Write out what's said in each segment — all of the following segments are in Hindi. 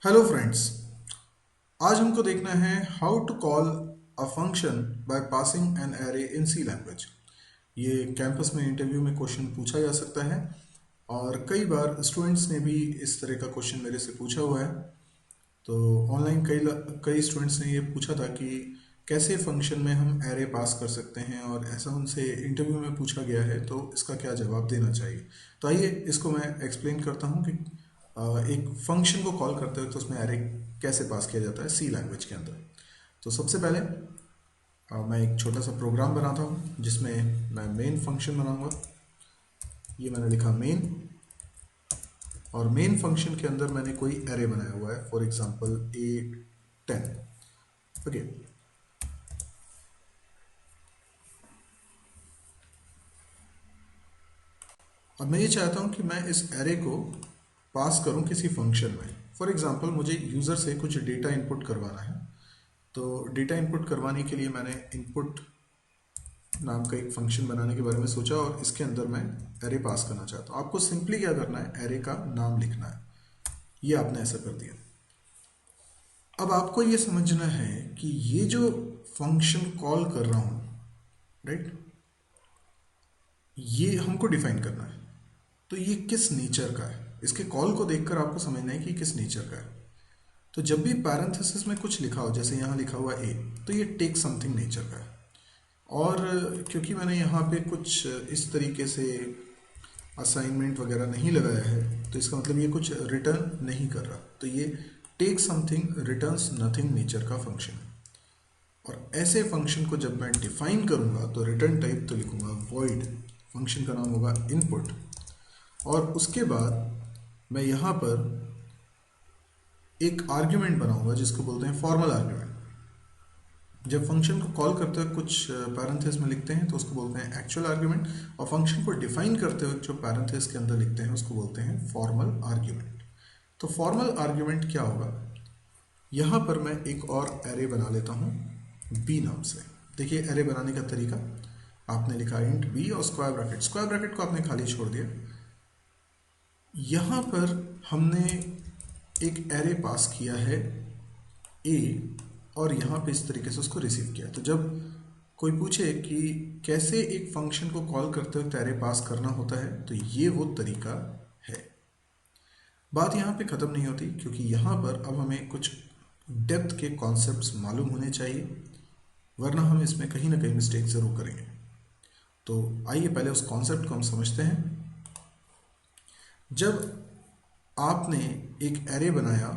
Hello friends. आज हमको देखना है how to call a function by passing an array in C language. ये कैंपस में इंटरव्यू में क्वेश्चन पूछा जा सकता है और कई बार स्टूडेंट्स ने भी इस तरह का क्वेश्चन मेरे से पूछा हुआ है। तो ऑनलाइन कई स्टूडेंट्स ने ये पूछा था कि कैसे फंक्शन में हम एरे पास कर सकते हैं, और ऐसा उनसे इंटरव्यू में पूछा गया है तो इसका क्या जवाब देना चाहिए। तो आइए इसको मैं एक्सप्लेन करता हूँ कि एक फंक्शन को कॉल करते हुए तो उसमें एरे कैसे पास किया जाता है सी लैंग्वेज के अंदर। तो सबसे पहले मैं एक छोटा सा प्रोग्राम बनाता हूँ जिसमें मैं मेन फंक्शन बनाऊंगा। ये मैंने लिखा मेन, और मेन फंक्शन के अंदर मैंने कोई एरे बनाया हुआ है, फॉर एग्जांपल A10। ओके, अब मैं ये चाहता हूँ कि मैं इस एरे को पास करूँ किसी फंक्शन में। फॉर एग्जांपल मुझे यूज़र से कुछ डेटा इनपुट करवाना है। तो डेटा इनपुट करवाने के लिए मैंने इनपुट नाम का एक फंक्शन बनाने के बारे में सोचा और इसके अंदर मैं एरे पास करना चाहता हूँ। आपको सिंपली क्या करना है, एरे का नाम लिखना है। ये आपने ऐसा कर दिया। अब आपको ये समझना है कि ये जो फंक्शन कॉल कर रहा हूँ, राइट, ये हमको डिफाइन करना है। तो ये किस नेचर का है, इसके कॉल को देखकर आपको समझना है कि किस नेचर का है। तो जब भी पैरेंथेसिस में कुछ लिखा हो, जैसे यहाँ लिखा हुआ ए, तो ये टेक समथिंग नेचर का है। और क्योंकि मैंने यहाँ पे कुछ इस तरीके से असाइनमेंट वगैरह नहीं लगाया है, तो इसका मतलब ये कुछ रिटर्न नहीं कर रहा। तो ये take something returns nothing nature का फंक्शन है। और ऐसे फंक्शन को जब मैं डिफाइन करूँगा तो रिटर्न टाइप तो लिखूँगा वॉइड, फंक्शन का नाम होगा इनपुट, और उसके बाद मैं यहाँ पर एक आर्ग्यूमेंट बनाऊंगा जिसको बोलते हैं फॉर्मल आर्ग्यूमेंट। जब फंक्शन को कॉल करते हुए कुछ पैरेंथेसिस में लिखते हैं तो उसको बोलते हैं एक्चुअल आर्ग्यूमेंट, और फंक्शन को डिफाइन करते हुए जो पैरेंथेसिस के अंदर लिखते हैं उसको बोलते हैं फॉर्मल आर्ग्यूमेंट। तो फॉर्मल आर्ग्यूमेंट क्या होगा, यहाँ पर मैं एक और एरे बना लेता हूँ बी नाम से। देखिए एरे बनाने का तरीका, आपने लिखा इंट बी और स्क्वायर ब्रैकेट, स्क्वायर ब्रैकेट को आपने खाली छोड़ दिया। यहाँ पर हमने एक एरे पास किया है ए, और यहाँ पे इस तरीके से उसको रिसीव किया। तो जब कोई पूछे कि कैसे एक फंक्शन को कॉल करते वक्त एरे पास करना होता है, तो ये वो तरीका है। बात यहाँ पे ख़त्म नहीं होती, क्योंकि यहाँ पर अब हमें कुछ डेप्थ के कॉन्सेप्ट्स मालूम होने चाहिए, वरना हम इसमें कहीं ना कहीं मिस्टेक ज़रूर करेंगे। तो आइए पहले उस कॉन्सेप्ट को हम समझते हैं। जब आपने एक एरे बनाया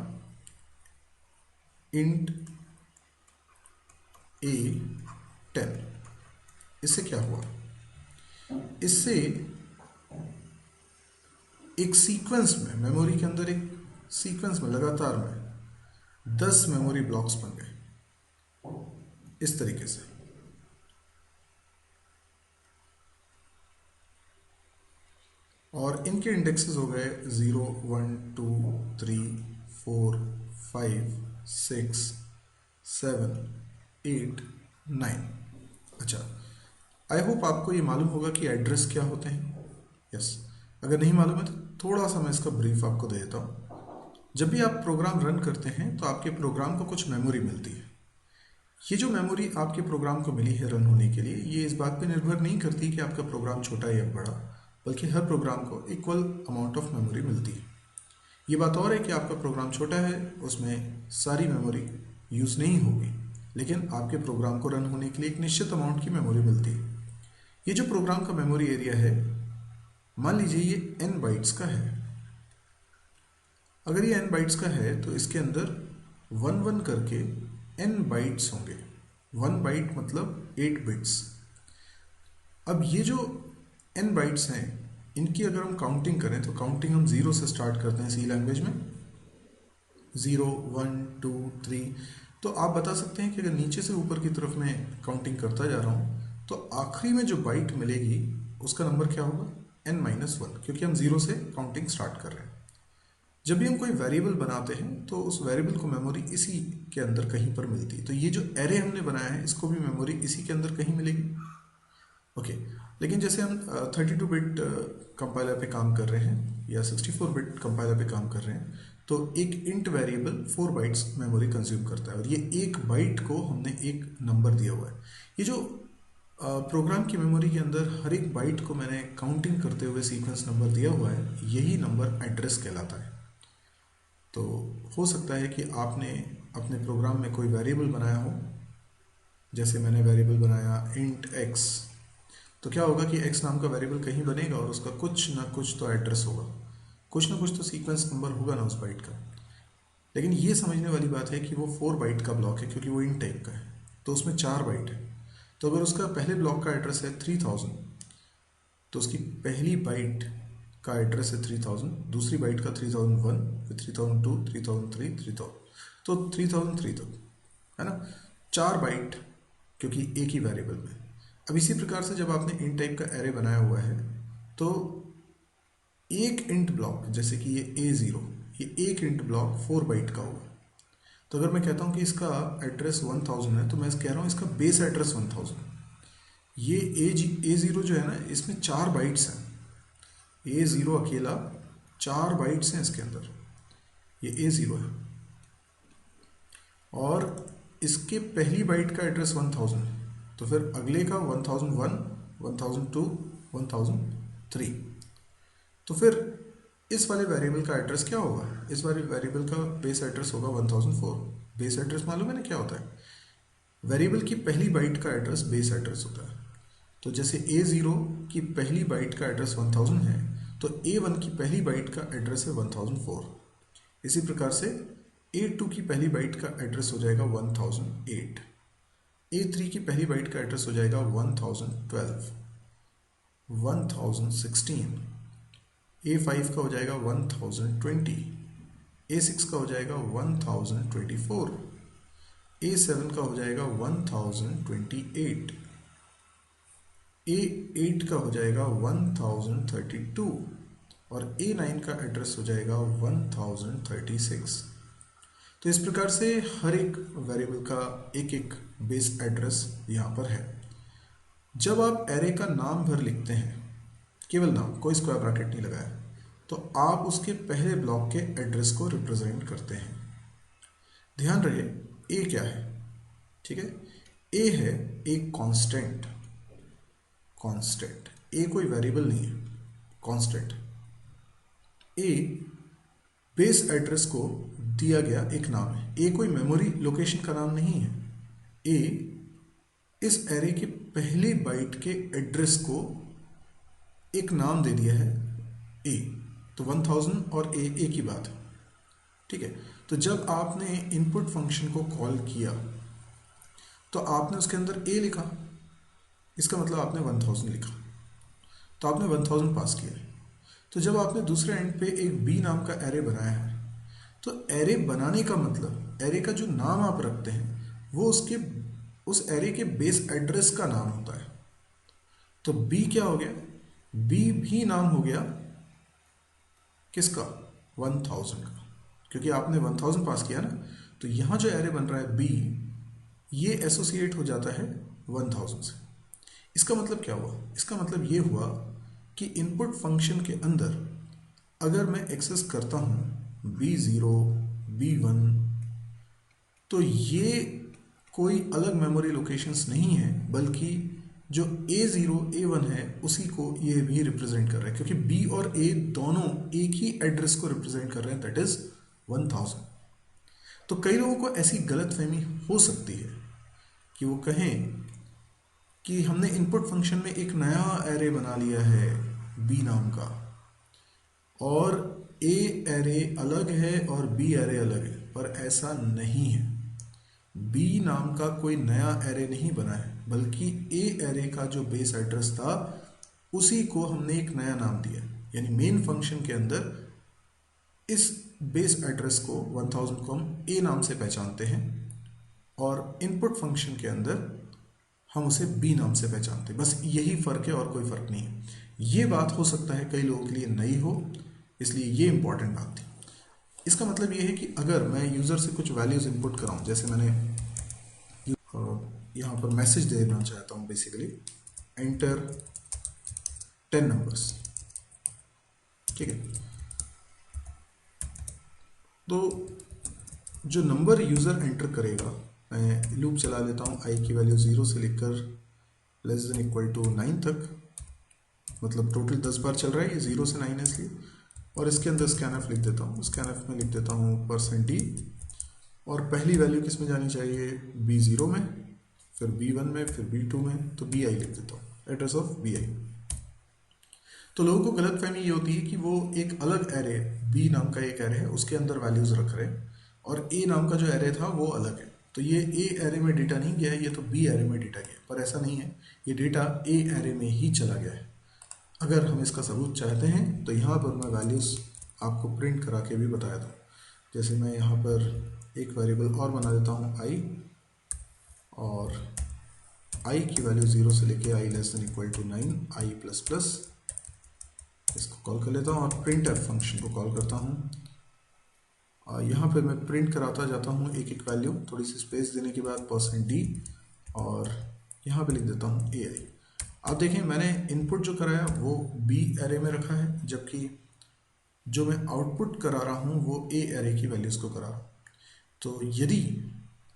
इंट A10, इससे क्या हुआ, इससे एक सीक्वेंस में, मेमोरी के अंदर एक सीक्वेंस में लगातार में 10 मेमोरी ब्लॉक्स बन गए इस तरीके से। और इनके इंडेक्सेस हो गए 0 1 2 3 4 5 6 7 8 9। अच्छा, आई होप आपको ये मालूम होगा कि एड्रेस क्या होते हैं। यस, अगर नहीं मालूम है तो थोड़ा सा मैं इसका ब्रीफ आपको दे देता हूँ। जब भी आप प्रोग्राम रन करते हैं तो आपके प्रोग्राम को कुछ मेमोरी मिलती है। ये जो मेमोरी आपके प्रोग्राम को मिली है रन होने के लिए, ये इस बात पे निर्भर नहीं करती कि आपका प्रोग्राम छोटा है या बड़ा, बल्कि हर प्रोग्राम को इक्वल अमाउंट ऑफ मेमोरी मिलती है। ये बात और है कि आपका प्रोग्राम छोटा है, उसमें सारी मेमोरी यूज़ नहीं होगी, लेकिन आपके प्रोग्राम को रन होने के लिए एक निश्चित अमाउंट की मेमोरी मिलती है। ये जो प्रोग्राम का मेमोरी एरिया है, मान लीजिए ये n बाइट्स का है। अगर ये n बाइट्स का है तो इसके अंदर 1 1 करके n बाइट्स होंगे। 1 बाइट मतलब 8 बिट्स। अब ये जो n बाइट्स हैं, इनकी अगर हम काउंटिंग करें तो काउंटिंग हम 0 से स्टार्ट करते हैं सी लैंग्वेज में, 0 1 2 3। तो आप बता सकते हैं कि अगर नीचे से ऊपर की तरफ मैं काउंटिंग करता जा रहा हूँ तो आखिरी में जो बाइट मिलेगी उसका नंबर क्या होगा, n-1, क्योंकि हम 0 से काउंटिंग स्टार्ट कर रहे हैं। जब भी हम कोई वेरिएबल बनाते हैं तो उस वेरिएबल को मेमोरी इसी के अंदर कहीं पर मिलती है। तो ये जो एरे हमने बनाया है इसको भी मेमोरी इसी के अंदर कहीं मिलेगी। ओके, लेकिन जैसे हम 32 बिट कंपाइलर पे काम कर रहे हैं या 64 बिट कंपाइलर पे काम कर रहे हैं, तो एक int variable 4 bytes memory consume करता है और ये एक बाइट को हमने एक नंबर दिया हुआ है। ये जो प्रोग्राम की मेमोरी के अंदर हर एक बाइट को मैंने काउंटिंग करते हुए सीक्वेंस नंबर दिया हुआ है, यही नंबर एड्रेस कहलाता है। तो हो सकता है कि आपने अपने प्रोग्राम में कोई वेरिएबल बनाया हो, जैसे मैंने वेरिएबल बनाया इंट x, तो क्या होगा कि x नाम का वेरिएबल कहीं बनेगा और उसका कुछ ना कुछ तो एड्रेस होगा, कुछ ना कुछ तो सीक्वेंस नंबर होगा ना उस बाइट का। लेकिन ये समझने वाली बात है कि वो 4 बाइट का ब्लॉक है क्योंकि वो इंट टाइप का है, तो उसमें 4 बाइट है। तो अगर उसका पहले ब्लॉक का एड्रेस है 3000, तो उसकी पहली बाइट का एड्रेस है 3000, दूसरी बाइट का 3001, फिर 3002, 3003, 3000, तो 3003 तक, है ना, 4 बाइट क्योंकि एक ही वेरिएबल में। अब इसी प्रकार से जब आपने इंट टाइप का एरे बनाया हुआ है तो एक इंट ब्लॉक, जैसे कि ये A0, ये एक इंट ब्लॉक 4 बाइट का होगा। तो अगर मैं कहता हूँ कि इसका एड्रेस 1000 है, तो मैं कह रहा हूँ इसका बेस एड्रेस 1000। ये A0 जो है ना, इसमें 4 बाइट्स हैं। A0 अकेला 4 बाइट्स हैं इसके अंदर, ये A0 है और इसके पहली बाइट का एड्रेस 1000 है, तो फिर अगले का 1001, 1002, 1003। तो फिर इस वाले वेरिएबल का एड्रेस क्या होगा? इस वाले वेरिएबल का बेस एड्रेस होगा 1004। बेस एड्रेस मालूम है ना क्या होता है? वेरिएबल की पहली बाइट का एड्रेस बेस एड्रेस होता है। तो जैसे A0 की पहली बाइट का एड्रेस 1000 है, तो A1 की पहली बाइट का एड्रेस है 1004। इसी प्रकार से A2 की पहली बाइट का एड्रेस हो जाएगा 1008। A3 की पहली बाइट का एड्रेस हो जाएगा 1012, 1016। A5 का हो जाएगा 1020, A6 का हो जाएगा 1024, A7 का हो जाएगा 1028, A8 का हो जाएगा 1032 और A9 का एड्रेस हो जाएगा 1036। तो इस प्रकार से हर एक वेरिएबल का एक एक बेस एड्रेस यहाँ पर है। जब आप एरे का नाम भर लिखते हैं, केवल नाम, कोई स्क्वायर ब्रैकेट नहीं लगाया, तो आप उसके पहले ब्लॉक के एड्रेस को रिप्रेजेंट करते हैं। ध्यान रहे ए क्या है, ठीक है? ए है एक कांस्टेंट। कांस्टेंट, ए कोई वेरिएबल नहीं है, कांस्टेंट। ए बेस एड्रेस को दिया गया एक नाम है। ए कोई मेमोरी लोकेशन का नाम नहीं है। ए इस एरे के पहले बाइट के एड्रेस को एक नाम दे दिया है ए, तो 1000 और ए एक ही बात है, ठीक है? तो जब आपने इनपुट फंक्शन को कॉल किया तो आपने उसके अंदर ए लिखा, इसका मतलब आपने 1000 लिखा, तो आपने 1000 पास किया। तो जब आपने दूसरे एंड पे एक बी नाम का एरे बनाया है, तो एरे बनाने का मतलब, एरे का जो नाम आप रखते हैं वो उसके उस एरे के बेस एड्रेस का नाम होता है। तो बी क्या हो गया? बी भी नाम हो गया किसका? 1000 का, क्योंकि आपने 1000 पास किया ना। तो यहां जो एरे बन रहा है बी, ये एसोसिएट हो जाता है 1000 से। इसका मतलब क्या हुआ? इसका मतलब ये हुआ कि इनपुट फंक्शन के अंदर अगर मैं एक्सेस करता हूं B0, B1, तो ये कोई अलग मेमोरी लोकेशंस नहीं है, बल्कि जो A0, A1 है उसी को ये भी रिप्रेजेंट कर रहा है, क्योंकि B और A दोनों एक ही एड्रेस को रिप्रेजेंट कर रहे हैं, दैट इज 1000। तो कई लोगों को ऐसी गलतफहमी हो सकती है कि वो कहें कि हमने इनपुट फंक्शन में एक नया एरे बना लिया है B नाम का, और A एरे अलग है और B एरे अलग है, पर ऐसा नहीं है। B नाम का कोई नया एरे नहीं बना है, बल्कि A एरे का जो बेस एड्रेस था उसी को हमने एक नया नाम दिया। यानी मेन फंक्शन के अंदर इस बेस एड्रेस को 1000 को हम A नाम से पहचानते हैं, और इनपुट फंक्शन के अंदर हम उसे B नाम से पहचानते हैं। बस यही फ़र्क है और कोई फ़र्क नहीं है। ये बात हो सकता है कई लोगों के लिए नई हो, इसलिए ये इंपॉर्टेंट बात थी। इसका मतलब ये है कि अगर मैं यूज़र से कुछ वैल्यूज़ इनपुट कराऊँ, जैसे मैंने यहाँ पर मैसेज देना चाहता हूँ, बेसिकली एंटर 10 नंबर्स, ठीक है? तो जो नंबर यूज़र एंटर करेगा, मैं लूप चला लेता हूँ, आई की वैल्यू 0 से लेकर लेस देन इक्वल टू 9 तक, मतलब टोटल 10 बार चल रहा है, ये 0 से 9 है इसलिए। और इसके अंदर स्कैनफ लिख देता हूँ, स्कैनफ में लिख देता हूँ %d, और पहली वैल्यू किस में जानी चाहिए, B0 में, फिर B1 में, फिर B2 में, तो BI लिख देता हूँ, एड्रेस ऑफ BI। तो लोगों को गलतफहमी ये होती है कि वो एक अलग एरे, B नाम का एक एरे है, उसके अंदर वैल्यूज़ रख रहे हैं, और A नाम का जो एरे था वो अलग है। तो ये A एरे में डेटा नहीं गया है, ये तो B एरे में डेटा गया, पर ऐसा नहीं है, ये डेटा A एरे में ही चला गया है। अगर हम इसका सबूत चाहते हैं तो यहाँ पर मैं वैल्यूज़ आपको प्रिंट करा के भी बताया था। जैसे मैं यहाँ पर एक वेरिएबल और बना देता हूँ i, और i की वैल्यू 0 से लेके i less than equal to 9, i plus plus, इसको कॉल कर लेता हूँ और प्रिंट एफ फंक्शन को कॉल करता हूँ। यहाँ पर मैं प्रिंट कराता जाता हूँ एक एक वैल्यू, थोड़ी सी स्पेस देने के बाद %d, और यहाँ पे लिख देता हूँ ai। आप देखें मैंने इनपुट जो कराया वो B एरे में रखा है, जबकि जो मैं आउटपुट करा रहा हूँ वो A एरे की वैल्यूज़ को करा रहा हूँ। तो यदि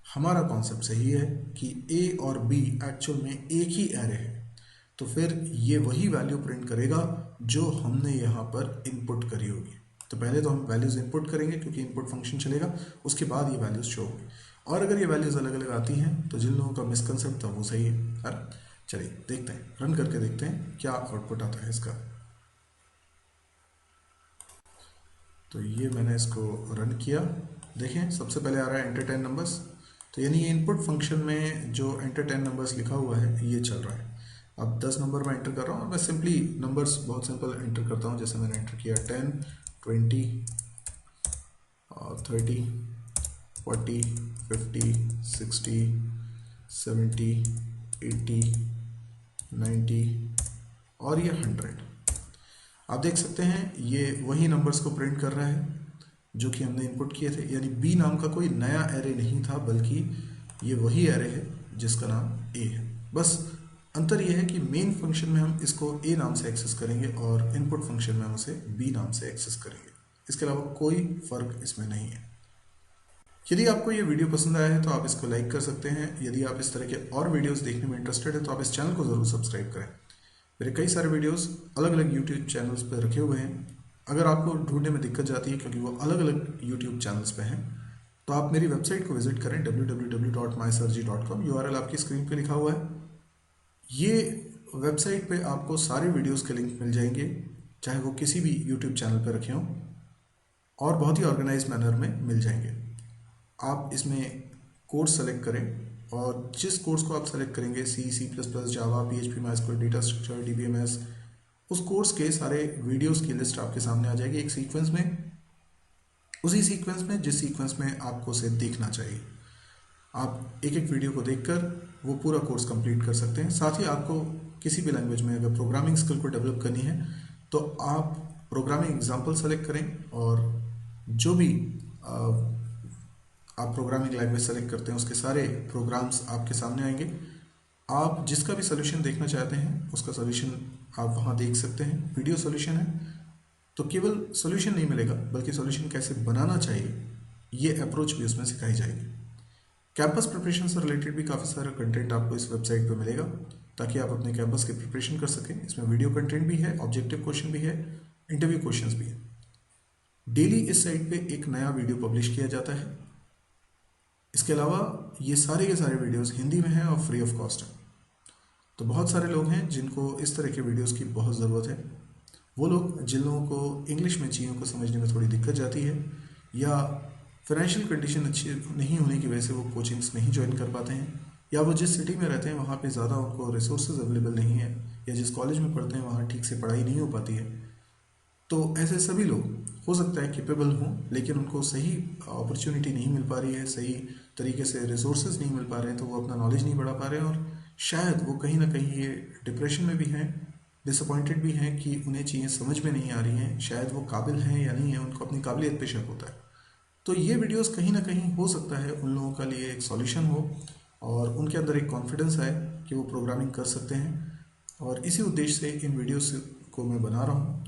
हमारा कॉन्सेप्ट सही है कि A और B एक्चुअल में एक ही एरे है, तो फिर ये वही वैल्यू प्रिंट करेगा जो हमने यहाँ पर इनपुट करी होगी। तो पहले तो हम वैल्यूज़ इनपुट करेंगे क्योंकि इनपुट फंक्शन चलेगा, उसके बाद ये वैल्यूज़ शो होगी। और अगर ये वैल्यूज़ अलग अलग आती हैं तो जिन लोगों का मिसकंसेप्ट था वो सही है। चलिए देखते हैं, रन करके देखते हैं क्या आउटपुट आता है इसका। तो ये मैंने इसको रन किया, देखें सबसे पहले आ रहा है एंटर 10 नंबर्स। तो यानी ये इनपुट फंक्शन में जो एंटर 10 नंबर्स लिखा हुआ है ये चल रहा है। अब 10 नंबर मैं एंटर कर रहा हूँ, मैं सिंपली नंबर्स बहुत सिंपल एंटर करता हूँ। जैसे मैंने एंटर किया 10, 20, 30, 40, 50, 60, 70, 80, 90 और ये 100। आप देख सकते हैं ये वही नंबर्स को प्रिंट कर रहा है जो कि हमने इनपुट किए थे। यानी B नाम का कोई नया एरे नहीं था, बल्कि ये वही एरे है जिसका नाम A है। बस अंतर यह है कि मेन फंक्शन में हम इसको A नाम से एक्सेस करेंगे और इनपुट फंक्शन में हम उसे B नाम से एक्सेस करेंगे। इसके अलावा कोई फ़र्क इसमें नहीं है। यदि आपको ये वीडियो पसंद आया है तो आप इसको लाइक कर सकते हैं। यदि आप इस तरह के और वीडियोस देखने में इंटरेस्टेड है तो आप इस चैनल को ज़रूर सब्सक्राइब करें। मेरे कई सारे वीडियोस अलग अलग यूट्यूब चैनल्स पर रखे हुए हैं। अगर आपको ढूंढने में दिक्कत जाती है क्योंकि वो अलग अलग यूट्यूब चैनल्स पे हैं, तो आप मेरी वेबसाइट को विजिट करें www.mysirji.com। URL आपकी स्क्रीन पे लिखा हुआ है। ये वेबसाइट पे आपको सारे वीडियोस के लिंक मिल जाएंगे, चाहे वो किसी भी यूट्यूब चैनल पर रखे हों, और बहुत ही ऑर्गेनाइज मैनर में मिल जाएंगे। आप इसमें कोर्स सेलेक्ट करें और जिस कोर्स को आप सेलेक्ट करेंगे, C++, जावा, PHP, MySQL, data structure, DBMS, उस कोर्स के सारे वीडियोस की लिस्ट आपके सामने आ जाएगी एक सीक्वेंस में, उसी सीक्वेंस में जिस सीक्वेंस में आपको उसे देखना चाहिए। आप एक एक वीडियो को देखकर वो पूरा कोर्स कंप्लीट कर सकते हैं। साथ ही आपको किसी भी लैंग्वेज में अगर प्रोग्रामिंग स्किल को डेवलप करनी है तो आप प्रोग्रामिंग एग्जाम्पल सेलेक्ट करें, और जो भी आप प्रोग्रामिंग लैंग्वेज सेलेक्ट करते हैं उसके सारे प्रोग्राम्स आपके सामने आएंगे। आप जिसका भी सोल्यूशन देखना चाहते हैं उसका सोल्यूशन आप वहाँ देख सकते हैं। वीडियो सोल्यूशन है तो केवल सोल्यूशन नहीं मिलेगा, बल्कि सोल्यूशन कैसे बनाना चाहिए ये अप्रोच भी उसमें सिखाई जाएगी। कैंपस प्रिपरेशन से रिलेटेड भी काफ़ी सारा कंटेंट आपको इस वेबसाइट पर मिलेगा, ताकि आप अपने कैंपस की प्रिपरेशन कर सकें। इसमें वीडियो कंटेंट भी है, ऑब्जेक्टिव क्वेश्चन भी है, इंटरव्यू क्वेश्चंस भी है। डेली इस साइट पे एक नया वीडियो पब्लिश किया जाता है। इसके अलावा ये सारे के सारे वीडियोस हिंदी में हैं और फ्री ऑफ कॉस्ट हैं। तो बहुत सारे लोग हैं जिनको इस तरह के वीडियोस की बहुत ज़रूरत है। वो लोग जिन लोगों को इंग्लिश में चीज़ों को समझने में थोड़ी दिक्कत जाती है, या फाइनेंशियल कंडीशन अच्छी नहीं होने की वजह से वो कोचिंग्स नहीं ज्वाइन कर पाते हैं, या वो जिस सिटी में रहते हैं वहाँ पे ज़्यादा उनको रिसोर्सेज अवेलेबल नहीं है, या जिस कॉलेज में पढ़ते हैं वहाँ ठीक से पढ़ाई नहीं हो पाती है, तो ऐसे सभी लोग हो सकता है कैपेबल हों, लेकिन उनको सही अपॉर्चुनिटी नहीं मिल पा रही है, सही तरीके से रिसोर्सेज नहीं मिल पा रहे हैं, तो वो अपना नॉलेज नहीं बढ़ा पा रहे हैं, और शायद वो कहीं ना कहीं ये डिप्रेशन में भी हैं, डिसअपॉइंटेड भी हैं कि उन्हें चीज़ें समझ में नहीं आ रही हैं, शायद वो काबिल हैं या नहीं है, उनको अपनी काबिलियत पे शक होता है। तो ये वीडियोस कहीं ना कहीं हो सकता है उन लोगों का लिए एक सॉल्यूशन हो, और उनके अंदर एक कॉन्फिडेंस आए कि वो प्रोग्रामिंग कर सकते हैं, और इसी उद्देश्य से इन वीडियोस को मैं बना रहा हूँ।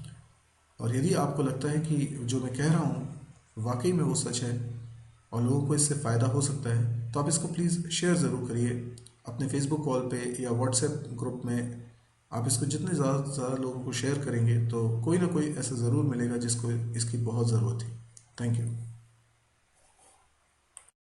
और यदि आपको लगता है कि जो मैं कह रहा हूँ वाकई में वो सच है और लोगों को इससे फ़ायदा हो सकता है, तो आप इसको प्लीज़ शेयर ज़रूर करिए अपने फेसबुक वॉल पे या व्हाट्सएप ग्रुप में। आप इसको जितने ज़्यादा से ज़्यादा लोगों को शेयर करेंगे तो कोई ना कोई ऐसा ज़रूर मिलेगा जिसको इसकी बहुत ज़रूरत है। Thank you.